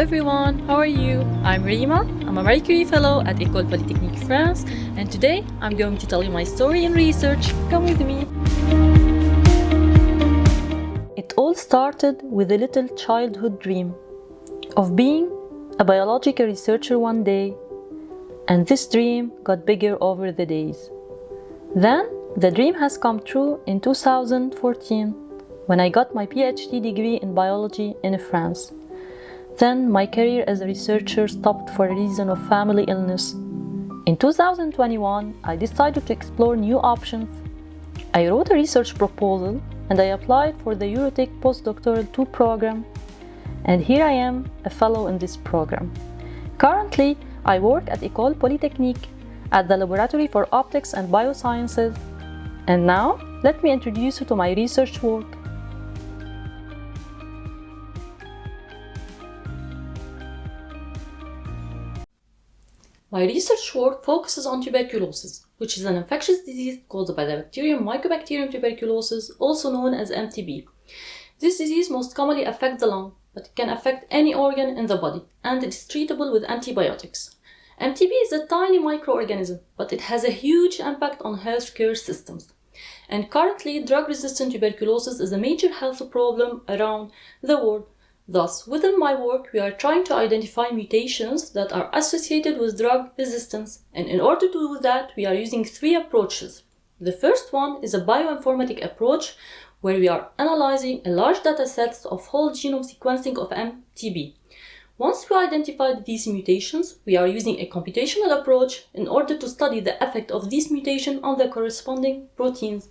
everyone, how are you? I'm Rima, I'm a Marie Curie Fellow at École Polytechnique, France, and today I'm going to tell you my story and research. Come with me! It all started with a little childhood dream of being a biological researcher one day, and this dream got bigger over the days. Then the dream has come true in 2014 when I got my PhD degree in biology in France. Then my career as a researcher stopped for a reason of family illness. In 2021, I decided to explore new options. I wrote a research proposal and I applied for the EuroTech postdoctoral 2 program. And here I am, a fellow in this program. Currently, I work at École Polytechnique at the Laboratory for Optics and Biosciences. And now, let me introduce you to my research work. My research work focuses on tuberculosis, which is an infectious disease caused by the bacterium Mycobacterium tuberculosis, also known as MTB. This disease most commonly affects the lung, but it can affect any organ in the body, and it is treatable with antibiotics. MTB is a tiny microorganism, but it has a huge impact on healthcare systems. And currently, drug-resistant tuberculosis is a major health problem around the world. Thus, within my work, we are trying to identify mutations that are associated with drug resistance, and in order to do that, we are using 3 approaches. The first one is a bioinformatic approach, where we are analyzing a large data sets of whole genome sequencing of MTB. Once we identified these mutations, we are using a computational approach in order to study the effect of these mutations on the corresponding proteins.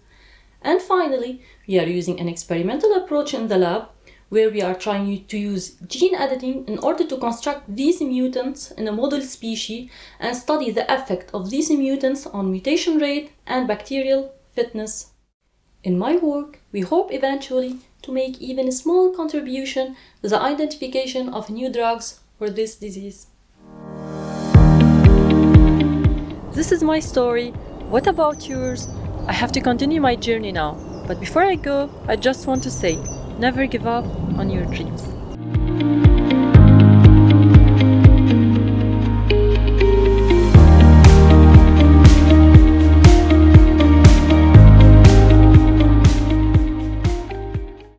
And finally, we are using an experimental approach in the lab, where we are trying to use gene editing in order to construct these mutants in a model species and study the effect of these mutants on mutation rate and bacterial fitness. In my work, we hope eventually to make even a small contribution to the identification of new drugs for this disease. This is my story. What about yours? I have to continue my journey now. But before I go, I just want to say, never give up on your dreams.